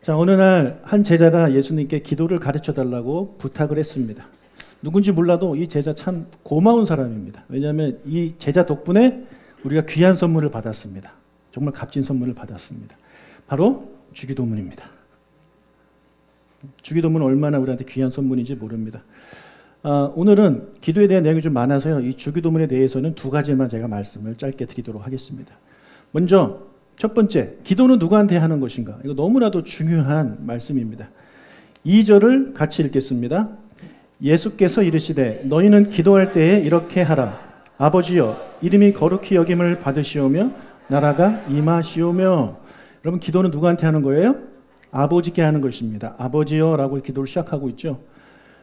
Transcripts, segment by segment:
자, 어느 날 한 제자가 예수님께 기도를 가르쳐 달라고 부탁을 했습니다. 누군지 몰라도 이 제자 참 고마운 사람입니다. 왜냐하면 이 제자 덕분에 우리가 귀한 선물을 받았습니다. 정말 값진 선물을 받았습니다. 바로 주기도문입니다. 주기도문은 얼마나 우리한테 귀한 선물인지 모릅니다. 오늘은 기도에 대한 내용이 좀 많아서요. 이 주기도문에 대해서는 두 가지만 제가 말씀을 짧게 드리도록 하겠습니다. 먼저 첫 번째, 기도는 누구한테 하는 것인가? 이거 너무나도 중요한 말씀입니다. 2절을 같이 읽겠습니다. 예수께서 이르시되 너희는 기도할 때에 이렇게 하라. 아버지여 이름이 거룩히 여김을 받으시오며 나라가 임하시오며. 여러분, 기도는 누구한테 하는 거예요? 아버지께 하는 것입니다. 아버지여라고 기도를 시작하고 있죠.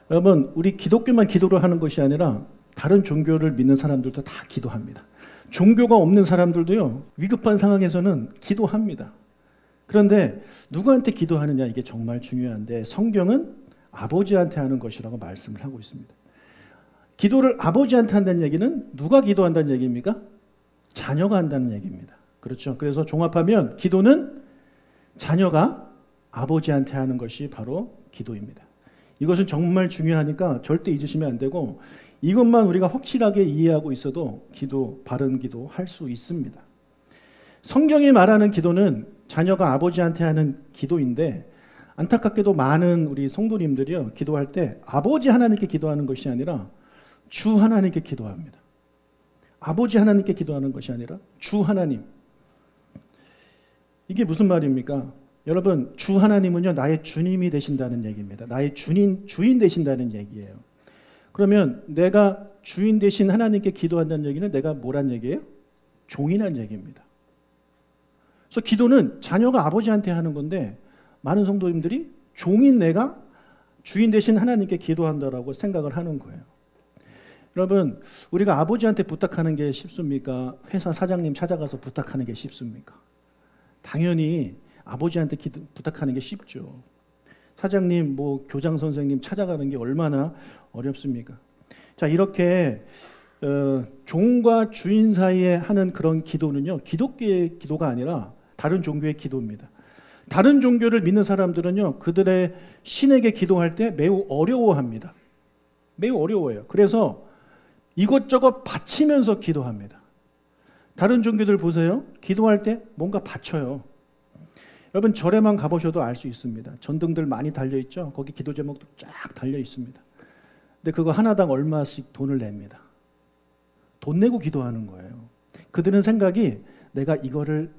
여러분, 우리 기독교만 기도를 하는 것이 아니라 다른 종교를 믿는 사람들도 다 기도합니다. 종교가 없는 사람들도요, 위급한 상황에서는 기도합니다. 그런데 누구한테 기도하느냐, 이게 정말 중요한데 성경은 아버지한테 하는 것이라고 말씀을 하고 있습니다. 기도를 아버지한테 한다는 얘기는 누가 기도한다는 얘기입니까? 자녀가 한다는 얘기입니다. 그렇죠. 그래서 종합하면 기도는 자녀가 아버지한테 하는 것이 바로 기도입니다. 이것은 정말 중요하니까 절대 잊으시면 안 되고, 이것만 우리가 확실하게 이해하고 있어도 바른 기도 할 수 있습니다. 성경이 말하는 기도는 자녀가 아버지한테 하는 기도인데, 안타깝게도 많은 우리 성도님들이요, 기도할 때 아버지 하나님께 기도하는 것이 아니라 주 하나님께 기도합니다. 아버지 하나님께 기도하는 것이 아니라 주 하나님. 이게 무슨 말입니까? 여러분, 주 하나님은요, 나의 주님이 되신다는 얘기입니다. 나의 주인 되신다는 얘기예요. 그러면 내가 주인 되신 하나님께 기도한다는 얘기는 내가 뭐란 얘기예요? 종이란 얘기입니다. 그래서 기도는 자녀가 아버지한테 하는 건데, 많은 성도님들이 종인 내가 주인 되신 하나님께 기도한다라고 생각을 하는 거예요. 여러분, 우리가 아버지한테 부탁하는 게 쉽습니까? 회사 사장님 찾아가서 부탁하는 게 쉽습니까? 당연히 아버지한테 부탁하는 게 쉽죠. 사장님, 교장 선생님 찾아가는 게 얼마나 어렵습니까? 자, 이렇게 종과 주인 사이에 하는 그런 기도는요, 기독교의 기도가 아니라 다른 종교의 기도입니다. 다른 종교를 믿는 사람들은요, 그들의 신에게 기도할 때 매우 어려워합니다. 매우 어려워해요. 그래서 이것저것 바치면서 기도합니다. 다른 종교들 보세요. 기도할 때 뭔가 바쳐요. 여러분, 절에만 가보셔도 알 수 있습니다. 전등들 많이 달려있죠. 거기 기도 제목도 쫙 달려 있습니다. 근데 그거 하나당 얼마씩 돈을 냅니다. 돈 내고 기도하는 거예요. 그들은 생각이 내가 이거를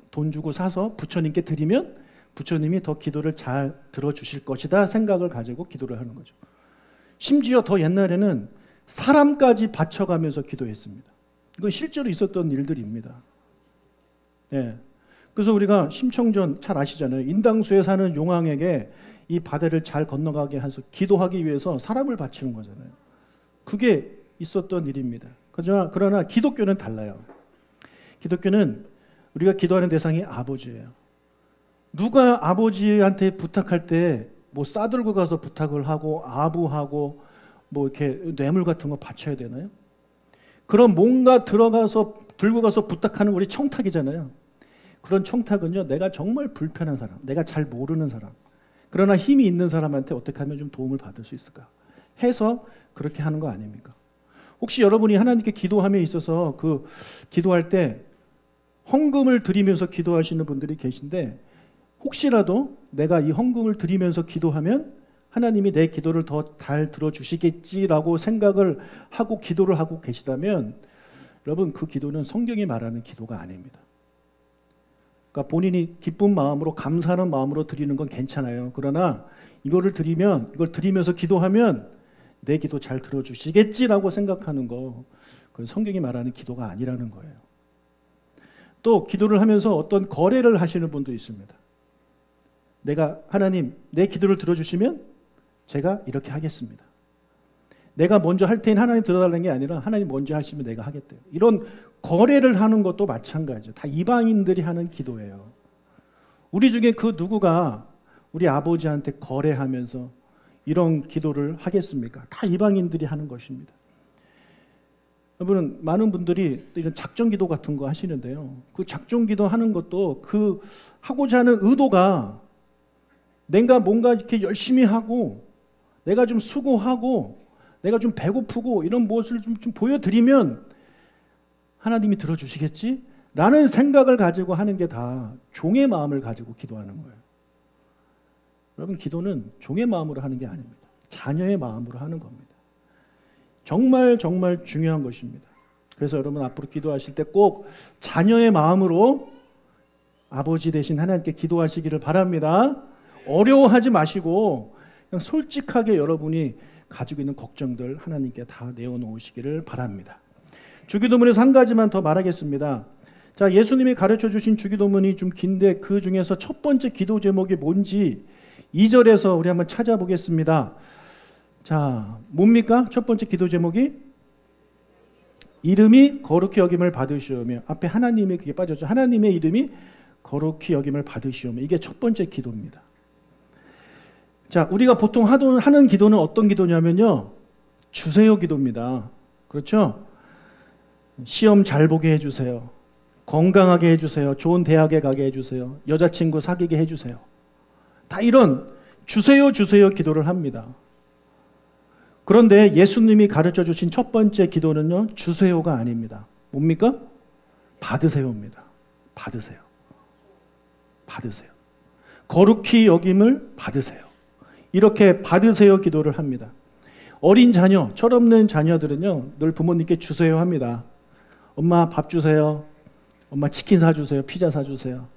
돈 주고 사서 부처님께 드리면 부처님이 더 기도를 잘 들어주실 것이다 생각을 가지고 기도를 하는 거죠. 심지어 더 옛날에는 사람까지 바쳐가면서 기도했습니다. 이건 실제로 있었던 일들입니다. 예. 그래서 우리가 심청전 잘 아시잖아요. 인당수에 사는 용왕에게 이 바다를 잘 건너가게 해서 기도하기 위해서 사람을 바치는 거잖아요. 그게 있었던 일입니다. 그러나 기독교는 달라요. 기독교는 우리가 기도하는 대상이 아버지예요. 누가 아버지한테 부탁할 때 싸들고 가서 부탁을 하고 아부하고 이렇게 뇌물 같은 거 바쳐야 되나요? 그럼 뭔가 들고 가서 부탁하는 우리 청탁이잖아요. 그런 청탁은요, 내가 정말 불편한 사람, 내가 잘 모르는 사람, 그러나 힘이 있는 사람한테 어떻게 하면 좀 도움을 받을 수 있을까 해서 그렇게 하는 거 아닙니까? 혹시 여러분이 하나님께 기도함에 있어서 기도할 때 헌금을 드리면서 기도하시는 분들이 계신데, 혹시라도 내가 이 헌금을 드리면서 기도하면 하나님이 내 기도를 더 잘 들어주시겠지라고 생각을 하고 기도를 하고 계시다면, 여러분, 그 기도는 성경이 말하는 기도가 아닙니다. 그러니까 본인이 기쁜 마음으로, 감사하는 마음으로 드리는 건 괜찮아요. 그러나 이걸 드리면서 기도하면 내 기도 잘 들어주시겠지라고 생각하는 거, 그건 성경이 말하는 기도가 아니라는 거예요. 또 기도를 하면서 어떤 거래를 하시는 분도 있습니다. 하나님, 내 기도를 들어주시면 제가 이렇게 하겠습니다. 내가 먼저 할 테니 하나님 들어달라는 게 아니라 하나님 먼저 하시면 내가 하겠대요. 이런 거래를 하는 것도 마찬가지죠. 다 이방인들이 하는 기도예요. 우리 중에 그 누구가 우리 아버지한테 거래하면서 이런 기도를 하겠습니까? 다 이방인들이 하는 것입니다. 여러분, 많은 분들이 이런 작정 기도 같은 거 하시는데요. 그 작정 기도 하는 것도 하고자 하는 의도가 내가 뭔가 이렇게 열심히 하고 내가 좀 수고하고 내가 좀 배고프고 이런 모습을 좀 보여드리면 하나님이 들어주시겠지? 라는 생각을 가지고 하는 게 다 종의 마음을 가지고 기도하는 거예요. 여러분, 기도는 종의 마음으로 하는 게 아닙니다. 자녀의 마음으로 하는 겁니다. 정말 정말 중요한 것입니다. 그래서 여러분 앞으로 기도하실 때 꼭 자녀의 마음으로 아버지 되신 하나님께 기도하시기를 바랍니다. 어려워하지 마시고 그냥 솔직하게 여러분이 가지고 있는 걱정들 하나님께 다 내어놓으시기를 바랍니다. 주기도문에서 한 가지만 더 말하겠습니다. 자, 예수님이 가르쳐 주신 주기도문이 좀 긴데 그 중에서 첫 번째 기도 제목이 뭔지 2절에서 우리 한번 찾아보겠습니다. 자, 뭡니까? 첫 번째 기도 제목이 이름이 거룩히 여김을 받으시오며, 앞에 하나님의 그게 빠졌죠. 하나님의 이름이 거룩히 여김을 받으시오며, 이게 첫 번째 기도입니다. 자, 우리가 보통 하는 기도는 어떤 기도냐면요, 주세요 기도입니다. 그렇죠? 시험 잘 보게 해주세요. 건강하게 해주세요. 좋은 대학에 가게 해주세요. 여자친구 사귀게 해주세요. 다 이런 주세요 주세요 기도를 합니다. 그런데 예수님이 가르쳐 주신 첫 번째 기도는요, 주세요가 아닙니다. 뭡니까? 받으세요입니다. 받으세요. 받으세요. 거룩히 여김을 받으세요. 이렇게 받으세요 기도를 합니다. 어린 자녀, 철없는 자녀들은요, 늘 부모님께 주세요 합니다. 엄마 밥 주세요. 엄마 치킨 사주세요. 피자 사주세요.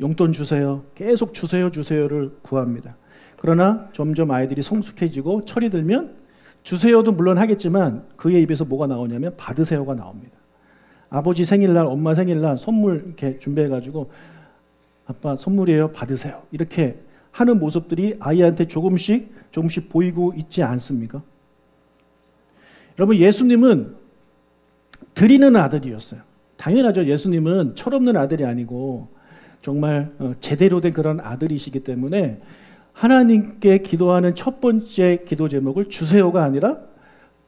용돈 주세요. 계속 주세요 주세요를 구합니다. 그러나 점점 아이들이 성숙해지고 철이 들면 주세요도 물론 하겠지만 그의 입에서 뭐가 나오냐면 받으세요가 나옵니다. 아버지 생일날, 엄마 생일날 선물 이렇게 준비해가지고 아빠 선물이에요, 받으세요. 이렇게 하는 모습들이 아이한테 조금씩 보이고 있지 않습니까? 여러분, 예수님은 드리는 아들이었어요. 당연하죠. 예수님은 철없는 아들이 아니고 정말 제대로 된 그런 아들이시기 때문에 하나님께 기도하는 첫 번째 기도 제목을 주세요가 아니라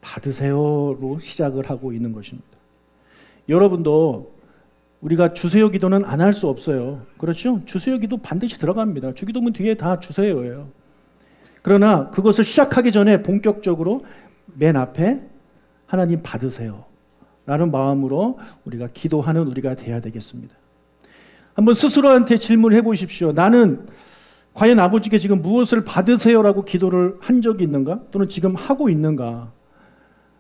받으세요로 시작을 하고 있는 것입니다. 여러분도 우리가 주세요 기도는 안 할 수 없어요. 그렇죠? 주세요 기도 반드시 들어갑니다. 주기도문 뒤에 다 주세요예요. 그러나 그것을 시작하기 전에 본격적으로 맨 앞에 하나님 받으세요 라는 마음으로 우리가 기도하는 우리가 돼야 되겠습니다. 한번 스스로한테 질문해 보십시오. 나는 과연 아버지께 지금 무엇을 받으세요라고 기도를 한 적이 있는가? 또는 지금 하고 있는가?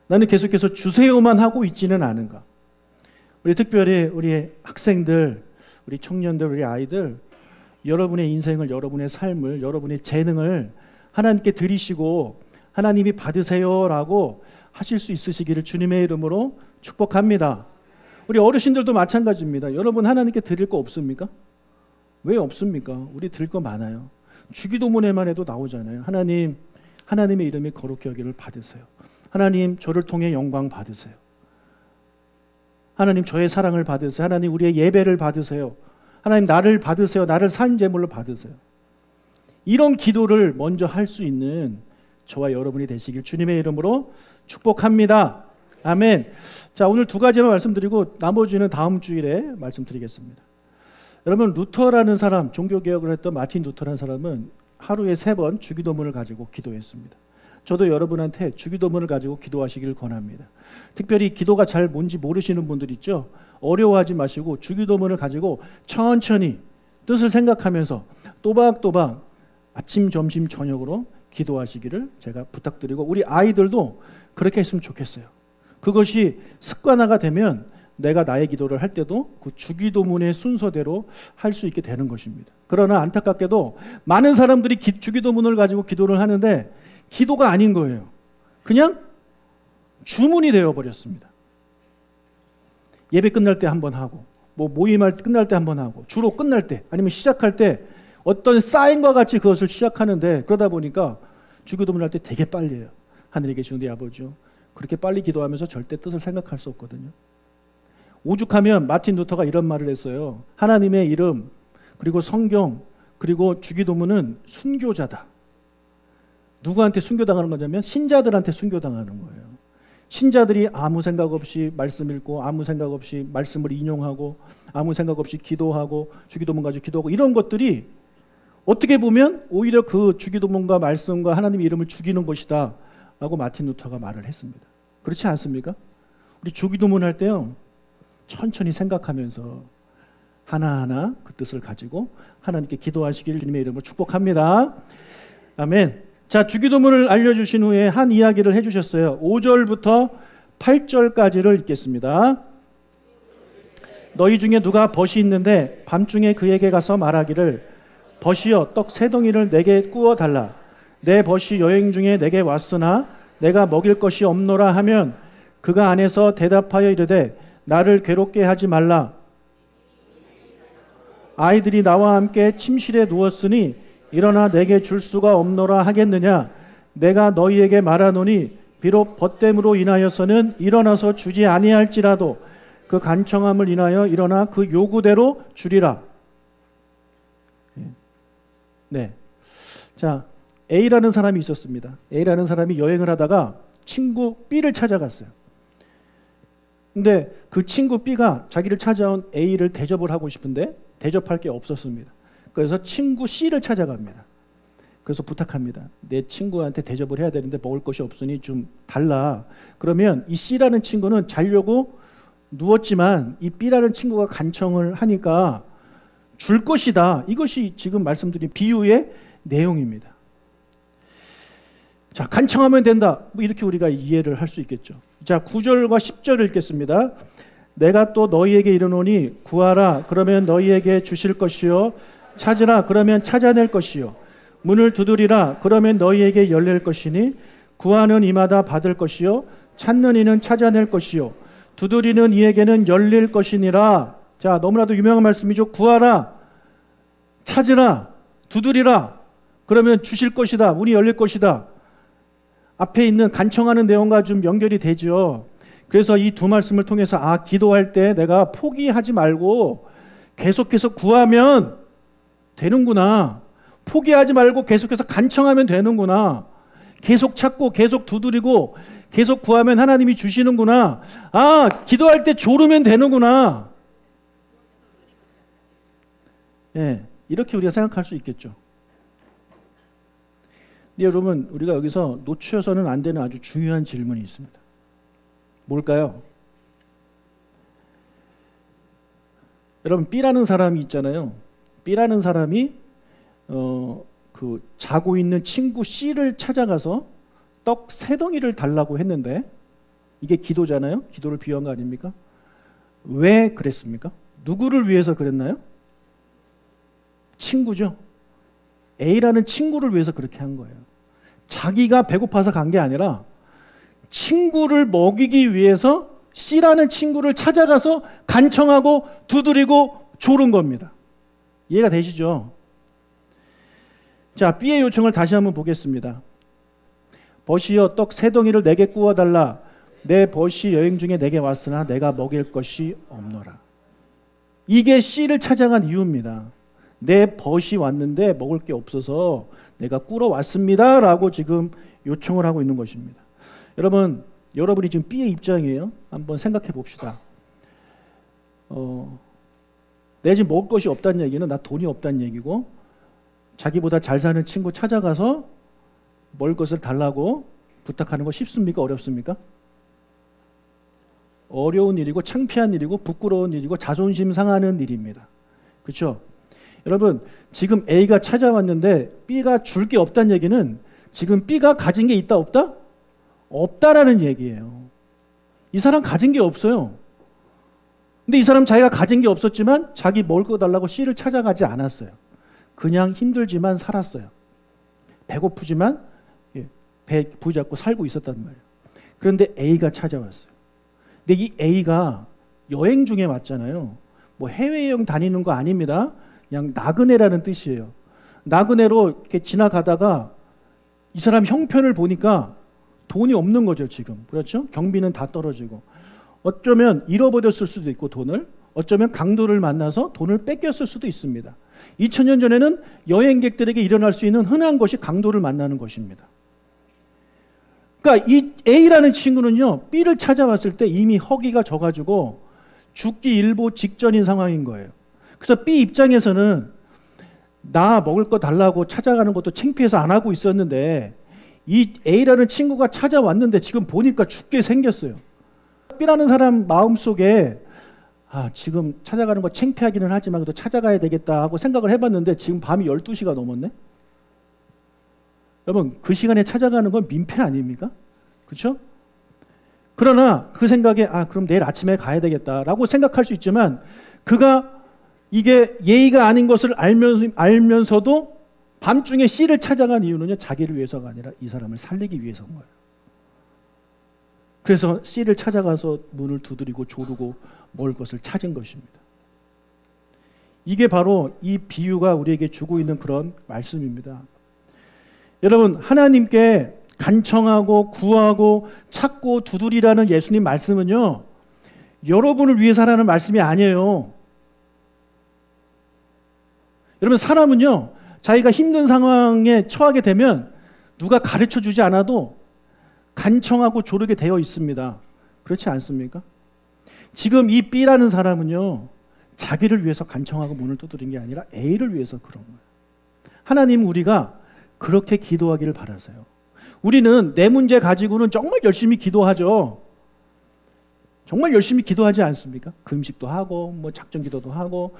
나는 계속해서 주세요만 하고 있지는 않은가? 우리 특별히 우리 학생들, 우리 청년들, 우리 아이들, 여러분의 인생을, 여러분의 삶을, 여러분의 재능을 하나님께 드리시고 하나님이 받으세요라고 하실 수 있으시기를 주님의 이름으로 축복합니다. 우리 어르신들도 마찬가지입니다. 여러분 하나님께 드릴 거 없습니까? 왜 없습니까? 우리 드릴 거 많아요. 주기도문에만 해도 나오잖아요. 하나님, 하나님의 이름이 거룩히 여기를 받으세요. 하나님, 저를 통해 영광 받으세요. 하나님, 저의 사랑을 받으세요. 하나님, 우리의 예배를 받으세요. 하나님, 나를 받으세요. 나를 산 제물로 받으세요. 이런 기도를 먼저 할 수 있는 저와 여러분이 되시길 주님의 이름으로 축복합니다. 아멘. 자, 오늘 두 가지만 말씀드리고 나머지는 다음 주일에 말씀드리겠습니다. 여러분, 루터라는 사람, 종교개혁을 했던 마틴 루터라는 사람은 하루에 3번 주기도문을 가지고 기도했습니다. 저도 여러분한테 주기도문을 가지고 기도하시길 권합니다. 특별히 기도가 잘 뭔지 모르시는 분들 있죠? 어려워하지 마시고 주기도문을 가지고 천천히 뜻을 생각하면서 또박또박 아침, 점심, 저녁으로 기도하시기를 제가 부탁드리고, 우리 아이들도 그렇게 했으면 좋겠어요. 그것이 습관화가 되면 내가 나의 기도를 할 때도 그 주기도문의 순서대로 할 수 있게 되는 것입니다. 그러나 안타깝게도 많은 사람들이 주기도문을 가지고 기도를 하는데 기도가 아닌 거예요. 그냥 주문이 되어버렸습니다. 예배 끝날 때 한 번 하고, 모임할 때 끝날 때 한 번 하고, 주로 끝날 때 아니면 시작할 때 어떤 사인과 같이 그것을 시작하는데, 그러다 보니까 주기도문을 할 때 되게 빨리 해요. 하늘에 계신 우리 아버지요, 그렇게 빨리 기도하면서 절대 뜻을 생각할 수 없거든요. 오죽하면 마틴 루터가 이런 말을 했어요. 하나님의 이름, 그리고 성경, 그리고 주기도문은 순교자다. 누구한테 순교당하는 거냐면 신자들한테 순교당하는 거예요. 신자들이 아무 생각 없이 말씀 읽고, 아무 생각 없이 말씀을 인용하고, 아무 생각 없이 기도하고, 주기도문 가지고 기도하고, 이런 것들이 어떻게 보면 오히려 그 주기도문과 말씀과 하나님의 이름을 죽이는 것이다 라고 마틴 루터가 말을 했습니다. 그렇지 않습니까? 우리 주기도문 할 때요, 천천히 생각하면서 하나하나 그 뜻을 가지고 하나님께 기도하시기를 주님의 이름으로 축복합니다. 아멘. 자, 주기도문을 알려주신 후에 한 이야기를 해주셨어요. 5절부터 8절까지를 읽겠습니다. 너희 중에 누가 벗이 있는데 밤중에 그에게 가서 말하기를 벗이여 떡 3덩이를 내게 구워 달라. 내 벗이 여행 중에 내게 왔으나 내가 먹일 것이 없노라 하면 그가 안에서 대답하여 이르되 나를 괴롭게 하지 말라. 아이들이 나와 함께 침실에 누웠으니 일어나 내게 줄 수가 없노라 하겠느냐. 내가 너희에게 말하노니 비록 벗됨으로 인하여서는 일어나서 주지 아니할지라도 그 간청함을 인하여 일어나 그 요구대로 주리라. 네. 자, A라는 사람이 있었습니다. A라는 사람이 여행을 하다가 친구 B를 찾아갔어요. 근데 그 친구 B가 자기를 찾아온 A를 대접을 하고 싶은데 대접할 게 없었습니다. 그래서 친구 C를 찾아갑니다. 그래서 부탁합니다. 내 친구한테 대접을 해야 되는데 먹을 것이 없으니 좀 달라. 그러면 이 C라는 친구는 자려고 누웠지만 이 B라는 친구가 간청을 하니까 줄 것이다. 이것이 지금 말씀드린 비유의 내용입니다. 자, 간청하면 된다. 뭐 이렇게 우리가 이해를 할 수 있겠죠. 자, 9절과 10절을 읽겠습니다. 내가 또 너희에게 이르노니 구하라 그러면 너희에게 주실 것이요 찾으라 그러면 찾아낼 것이요 문을 두드리라 그러면 너희에게 열릴 것이니 구하는 이마다 받을 것이요 찾는 이는 찾아낼 것이요 두드리는 이에게는 열릴 것이니라. 자, 너무나도 유명한 말씀이죠. 구하라, 찾으라, 두드리라 그러면 주실 것이다. 문이 열릴 것이다. 앞에 있는 간청하는 내용과 좀 연결이 되죠. 그래서 이 두 말씀을 통해서 기도할 때 내가 포기하지 말고 계속해서 구하면 되는구나. 포기하지 말고 계속해서 간청하면 되는구나. 계속 찾고 계속 두드리고 계속 구하면 하나님이 주시는구나. 기도할 때 졸으면 되는구나. 예, 이렇게 우리가 생각할 수 있겠죠. 근데 여러분, 우리가 여기서 놓쳐서는 안 되는 아주 중요한 질문이 있습니다. 뭘까요? 여러분, B라는 사람이 있잖아요. B라는 사람이 그 자고 있는 친구 C를 찾아가서 떡 3덩이를 달라고 했는데 이게 기도잖아요. 기도를 비유한 거 아닙니까? 왜 그랬습니까? 누구를 위해서 그랬나요? 친구죠. A라는 친구를 위해서 그렇게 한 거예요. 자기가 배고파서 간 게 아니라 친구를 먹이기 위해서 C라는 친구를 찾아가서 간청하고 두드리고 조른 겁니다. 이해가 되시죠? 자, B의 요청을 다시 한번 보겠습니다. 벗이여 떡 3덩이를 내게 구워달라. 내 벗이 여행 중에 내게 왔으나 내가 먹일 것이 없노라. 이게 C를 찾아간 이유입니다. 내 벗이 왔는데 먹을 게 없어서 내가 꾸러 왔습니다 라고 지금 요청을 하고 있는 것입니다. 여러분이 지금 B의 입장이에요. 한번 생각해 봅시다. 내가 지금 먹을 것이 없다는 얘기는 나 돈이 없다는 얘기고, 자기보다 잘 사는 친구 찾아가서 먹을 것을 달라고 부탁하는 거 쉽습니까? 어렵습니까? 어려운 일이고 창피한 일이고 부끄러운 일이고 자존심 상하는 일입니다. 그렇죠? 여러분, 지금 A가 찾아왔는데 B가 줄 게 없다는 얘기는 지금 B가 가진 게 있다 없다? 없다라는 얘기예요. 이 사람 가진 게 없어요. 근데 이 사람 자기가 가진 게 없었지만 자기 먹을 거 달라고 C를 찾아가지 않았어요. 그냥 힘들지만 살았어요. 배고프지만 배 부잡고 살고 있었단 말이에요. 그런데 A가 찾아왔어요. 근데 이 A가 여행 중에 왔잖아요. 뭐 해외여행 다니는 거 아닙니다. 그냥 나그네라는 뜻이에요. 나그네로 이렇게 지나가다가 이 사람 형편을 보니까 돈이 없는 거죠, 지금. 그렇죠? 경비는 다 떨어지고. 어쩌면 잃어버렸을 수도 있고 돈을, 어쩌면 강도를 만나서 돈을 뺏겼을 수도 있습니다. 2000년 전에는 여행객들에게 일어날 수 있는 흔한 것이 강도를 만나는 것입니다. 그러니까 이 A라는 친구는요, B를 찾아왔을 때 이미 허기가 져가지고 죽기 일보 직전인 상황인 거예요. 그래서 B 입장에서는 나 먹을 거 달라고 찾아가는 것도 창피해서 안 하고 있었는데 이 A라는 친구가 찾아왔는데 지금 보니까 죽게 생겼어요. B라는 사람 마음속에 지금 찾아가는 거 창피하기는 하지만 그래도 찾아가야 되겠다 하고 생각을 해봤는데 지금 밤이 12시가 넘었네. 여러분 그 시간에 찾아가는 건 민폐 아닙니까? 그렇죠? 그러나 그 생각에 그럼 내일 아침에 가야 되겠다라고 생각할 수 있지만 그가 이게 예의가 아닌 것을 알면서도 밤중에 C를 찾아간 이유는요, 자기를 위해서가 아니라 이 사람을 살리기 위해서인 거예요. 그래서 C를 찾아가서 문을 두드리고 조르고 먹을 것을 찾은 것입니다. 이게 바로 이 비유가 우리에게 주고 있는 그런 말씀입니다. 여러분, 하나님께 간청하고 구하고 찾고 두드리라는 예수님 말씀은요, 여러분을 위해서라는 말씀이 아니에요. 여러분, 사람은요, 자기가 힘든 상황에 처하게 되면 누가 가르쳐 주지 않아도 간청하고 조르게 되어 있습니다. 그렇지 않습니까? 지금 이 B라는 사람은요, 자기를 위해서 간청하고 문을 두드린 게 아니라 A를 위해서 그런 거예요. 하나님, 우리가 그렇게 기도하기를 바라세요. 우리는 내 문제 가지고는 정말 열심히 기도하죠. 정말 열심히 기도하지 않습니까? 금식도 하고 작전 기도도 하고.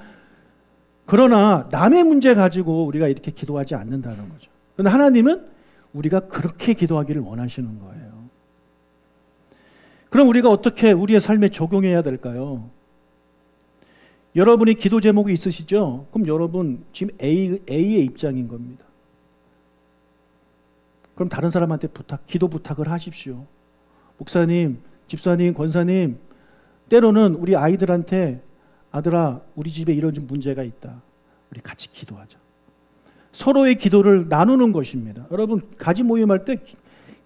그러나 남의 문제 가지고 우리가 이렇게 기도하지 않는다는 거죠. 그런데 하나님은 우리가 그렇게 기도하기를 원하시는 거예요. 그럼 우리가 어떻게 우리의 삶에 적용해야 될까요? 여러분이 기도 제목이 있으시죠? 그럼 여러분 지금 A의 입장인 겁니다. 그럼 다른 사람한테 기도 부탁을 하십시오. 목사님, 집사님, 권사님, 때로는 우리 아이들한테 아들아, 우리 집에 이런 문제가 있다. 우리 같이 기도하자. 서로의 기도를 나누는 것입니다. 여러분, 가지 모임할 때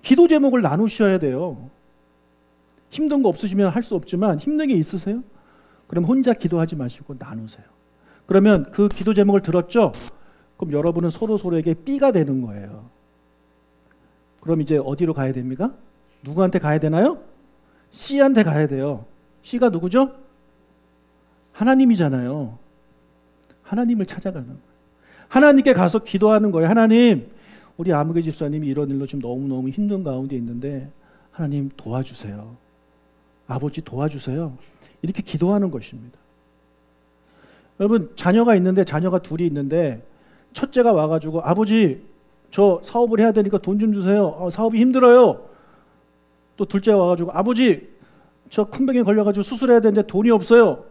기도 제목을 나누셔야 돼요. 힘든 거 없으시면 할 수 없지만 힘든 게 있으세요? 그럼 혼자 기도하지 마시고 나누세요. 그러면 그 기도 제목을 들었죠? 그럼 여러분은 서로에게 B가 되는 거예요. 그럼 이제 어디로 가야 됩니까? 누구한테 가야 되나요? C한테 가야 돼요. C가 누구죠? 하나님이잖아요. 하나님을 찾아가는 거예요. 하나님께 가서 기도하는 거예요. 하나님, 우리 아무개 집사님이 이런 일로 지금 너무너무 힘든 가운데 있는데 하나님 도와주세요. 아버지 도와주세요. 이렇게 기도하는 것입니다. 여러분, 자녀가 둘이 있는데 첫째가 와가지고 아버지 저 사업을 해야 되니까 돈 좀 주세요. 사업이 힘들어요. 또 둘째가 와가지고 아버지 저 큰 병에 걸려가지고 수술해야 되는데 돈이 없어요.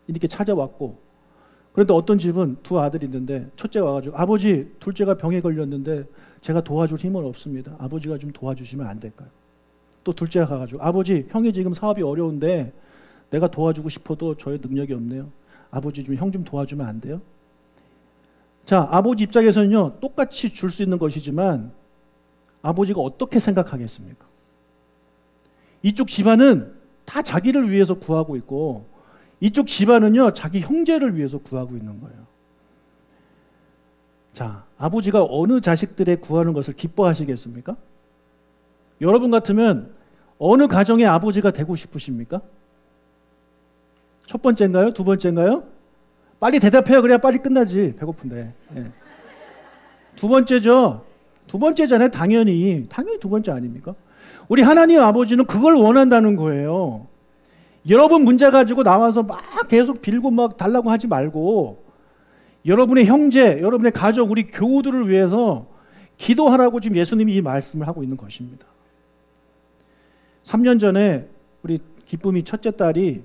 이렇게 찾아왔고, 그런데 어떤 집은 두 아들이 있는데 첫째가 와가지고 아버지 둘째가 병에 걸렸는데 제가 도와줄 힘은 없습니다. 아버지가 좀 도와주시면 안 될까요? 또 둘째가 가가지고 아버지 형이 지금 사업이 어려운데 내가 도와주고 싶어도 저의 능력이 없네요. 아버지 좀 형 좀 도와주면 안 돼요? 자, 아버지 입장에서는요, 똑같이 줄 수 있는 것이지만 아버지가 어떻게 생각하겠습니까? 이쪽 집안은 다 자기를 위해서 구하고 있고 이쪽 집안은요, 자기 형제를 위해서 구하고 있는 거예요. 자, 아버지가 어느 자식들의 구하는 것을 기뻐하시겠습니까? 여러분 같으면 어느 가정의 아버지가 되고 싶으십니까? 첫 번째인가요? 두 번째인가요? 빨리 대답해요. 그래야 빨리 끝나지. 배고픈데. 예. 두 번째죠. 두 번째잖아요. 당연히 두 번째 아닙니까? 우리 하나님 아버지는 그걸 원한다는 거예요. 여러분 문제 가지고 나와서 막 계속 빌고 막 달라고 하지 말고 여러분의 형제, 여러분의 가족, 우리 교우들을 위해서 기도하라고 지금 예수님이 이 말씀을 하고 있는 것입니다. 3년 전에 우리 기쁨이 첫째 딸이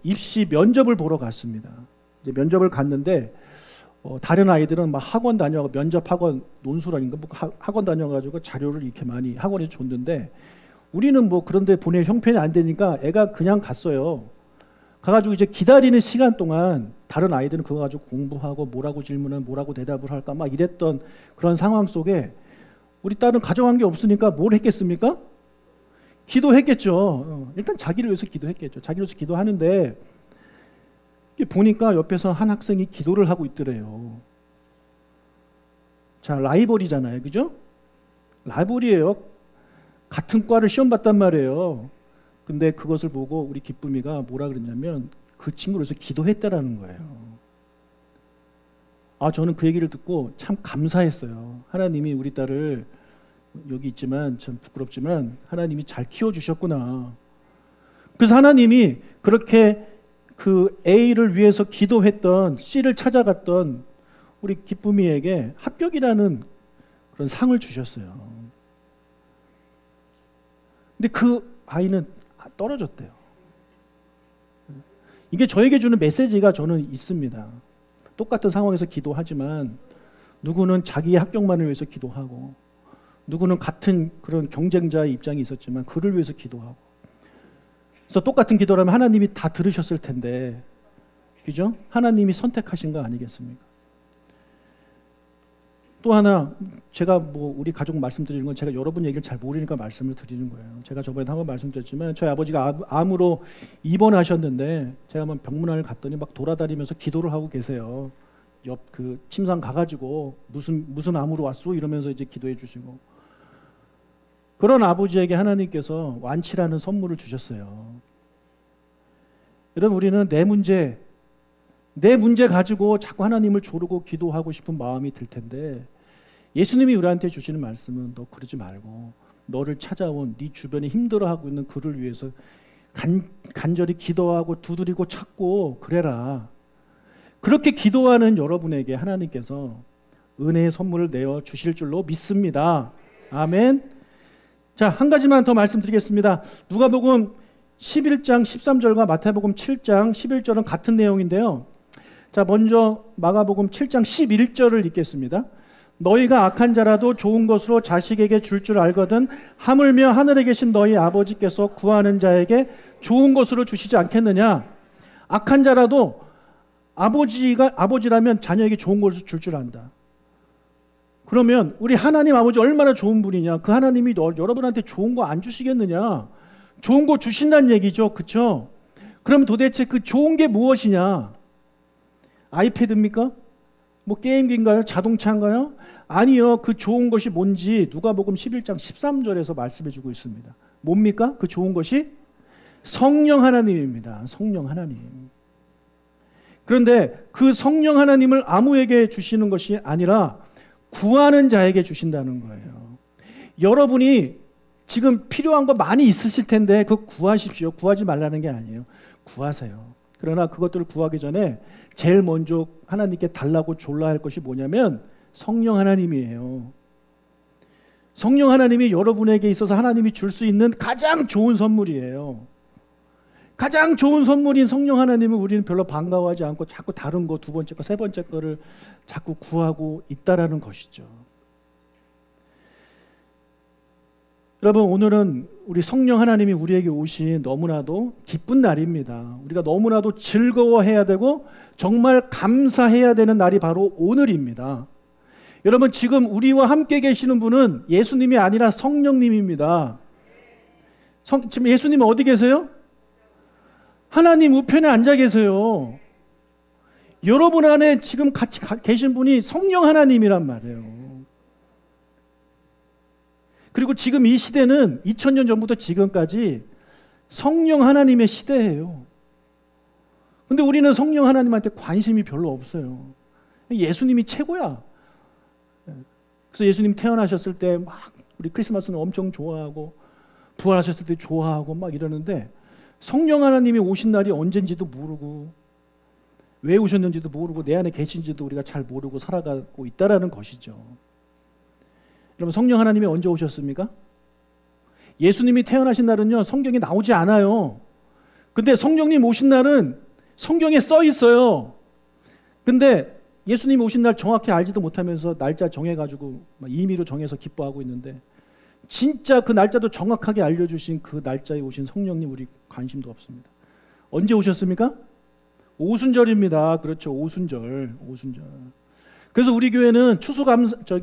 입시 면접을 보러 갔습니다. 이제 면접을 갔는데 다른 아이들은 막 학원 다녀고 면접 학원 논술아닌가 학원 다녀가지고 자료를 이렇게 많이 학원에 줬는데 우리는 그런데 보낼 형편이 안 되니까 애가 그냥 갔어요. 가가지고 이제 기다리는 시간 동안 다른 아이들은 그거 가지고 공부하고 뭐라고 질문은 뭐라고 대답을 할까 막 이랬던 그런 상황 속에 우리 딸은 가정한 게 없으니까 뭘 했겠습니까? 기도했겠죠. 일단 자기를 위해서 기도했겠죠. 자기를 위해서 기도하는데 보니까 옆에서 한 학생이 기도를 하고 있더래요. 자, 라이벌이잖아요. 그죠? 라이벌이에요. 같은 과를 시험 봤단 말이에요. 근데 그것을 보고 우리 기쁨이가 뭐라 그랬냐면 그 친구를 위해서 기도했다라는 거예요. 저는 그 얘기를 듣고 참 감사했어요. 하나님이 우리 딸을 여기 있지만 참 부끄럽지만 하나님이 잘 키워주셨구나. 그래서 하나님이 그렇게 그 A를 위해서 기도했던 C를 찾아갔던 우리 기쁨이에게 합격이라는 그런 상을 주셨어요. 근데 그 아이는 떨어졌대요. 이게 저에게 주는 메시지가 저는 있습니다. 똑같은 상황에서 기도하지만 누구는 자기의 합격만을 위해서 기도하고 누구는 같은 그런 경쟁자의 입장이 있었지만 그를 위해서 기도하고, 그래서 똑같은 기도라면 하나님이 다 들으셨을 텐데, 그죠? 하나님이 선택하신 거 아니겠습니까? 또 하나, 제가 우리 가족 말씀드리는 건 제가 여러분 얘기를 잘 모르니까 말씀을 드리는 거예요. 제가 저번에 한번 말씀드렸지만 저희 아버지가 암으로 입원하셨는데 제가 한번 병문안을 갔더니 막 돌아다니면서 기도를 하고 계세요. 옆 그 침상 가가지고 무슨 암으로 왔소 이러면서 이제 기도해 주시고, 그런 아버지에게 하나님께서 완치라는 선물을 주셨어요. 여러분, 우리는 내 문제 가지고 자꾸 하나님을 조르고 기도하고 싶은 마음이 들 텐데, 예수님이 우리한테 주시는 말씀은 너 그러지 말고 너를 찾아온 네 주변에 힘들어하고 있는 그를 위해서 간절히 기도하고 두드리고 찾고 그래라. 그렇게 기도하는 여러분에게 하나님께서 은혜의 선물을 내어 주실 줄로 믿습니다. 아멘. 자, 한 가지만 더 말씀드리겠습니다. 누가복음 11장 13절과 마태복음 7장 11절은 같은 내용인데요. 자, 먼저 마가복음 7장 11절을 읽겠습니다. 너희가 악한 자라도 좋은 것으로 자식에게 줄 줄 알거든 하물며 하늘에 계신 너희 아버지께서 구하는 자에게 좋은 것으로 주시지 않겠느냐. 악한 자라도 아버지라면 자녀에게 좋은 것을 줄 줄 안다. 그러면 우리 하나님 아버지 얼마나 좋은 분이냐. 그 하나님이 여러분한테 좋은 거 안 주시겠느냐. 좋은 거 주신다는 얘기죠. 그렇죠? 그럼 도대체 그 좋은 게 무엇이냐? 아이패드입니까? 게임기인가요? 자동차인가요? 아니요. 그 좋은 것이 뭔지 누가복음 11장 13절에서 말씀해 주고 있습니다. 뭡니까? 그 좋은 것이 성령 하나님입니다. 성령 하나님. 그런데 그 성령 하나님을 아무에게 주시는 것이 아니라 구하는 자에게 주신다는 거예요. 여러분이 지금 필요한 거 많이 있으실 텐데 그거 구하십시오. 구하지 말라는 게 아니에요. 구하세요. 그러나 그것들을 구하기 전에 제일 먼저 하나님께 달라고 졸라 할 것이 뭐냐면 성령 하나님이에요. 성령 하나님이 여러분에게 있어서 하나님이 줄 수 있는 가장 좋은 선물이에요. 가장 좋은 선물인 성령 하나님을 우리는 별로 반가워하지 않고 자꾸 다른 거, 두 번째 거, 세 번째 거를 자꾸 구하고 있다라는 것이죠. 여러분, 오늘은 우리 성령 하나님이 우리에게 오신 너무나도 기쁜 날입니다. 우리가 너무나도 즐거워해야 되고 정말 감사해야 되는 날이 바로 오늘입니다. 여러분, 지금 우리와 함께 계시는 분은 예수님이 아니라 성령님입니다. 지금 예수님은 어디 계세요? 하나님 우편에 앉아 계세요. 여러분 안에 지금 같이 계신 분이 성령 하나님이란 말이에요. 그리고 지금 이 시대는 2000년 전부터 지금까지 성령 하나님의 시대예요. 근데 우리는 성령 하나님한테 관심이 별로 없어요. 예수님이 최고야. 그래서 예수님 태어나셨을 때 막 우리 크리스마스는 엄청 좋아하고 부활하셨을 때 좋아하고 막 이러는데 성령 하나님이 오신 날이 언젠지도 모르고 왜 오셨는지도 모르고 내 안에 계신지도 우리가 잘 모르고 살아가고 있다라는 것이죠. 여러분, 성령 하나님이 언제 오셨습니까? 예수님이 태어나신 날은요, 성경에 나오지 않아요. 근데 성령님 오신 날은 성경에 써 있어요. 근데 예수님 오신 날 정확히 알지도 못하면서 날짜 정해가지고 임의로 정해서 기뻐하고 있는데, 진짜 그 날짜도 정확하게 알려주신 그 날짜에 오신 성령님 우리 관심도 없습니다. 언제 오셨습니까? 오순절입니다. 그렇죠. 오순절. 그래서 우리 교회는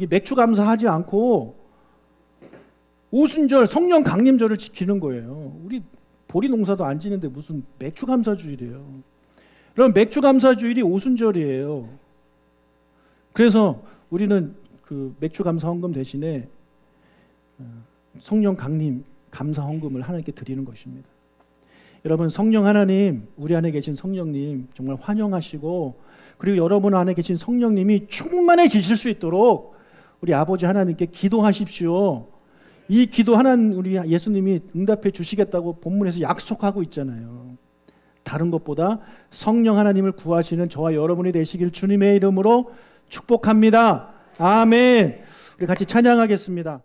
맥주 감사하지 않고 오순절 성령 강림절을 지키는 거예요. 우리 보리 농사도 안 지는데 무슨 맥주 감사주일이에요. 그럼 맥주 감사주일이 오순절이에요. 그래서 우리는 그 맥주 감사 헌금 대신에 성령 강림 감사 헌금을 하나님께 드리는 것입니다. 여러분, 성령 하나님, 우리 안에 계신 성령님 정말 환영하시고 그리고 여러분 안에 계신 성령님이 충만해지실 수 있도록 우리 아버지 하나님께 기도하십시오. 이 기도 하나님 우리 예수님이 응답해 주시겠다고 본문에서 약속하고 있잖아요. 다른 것보다 성령 하나님을 구하시는 저와 여러분이 되시길 주님의 이름으로 축복합니다. 아멘. 우리 같이 찬양하겠습니다.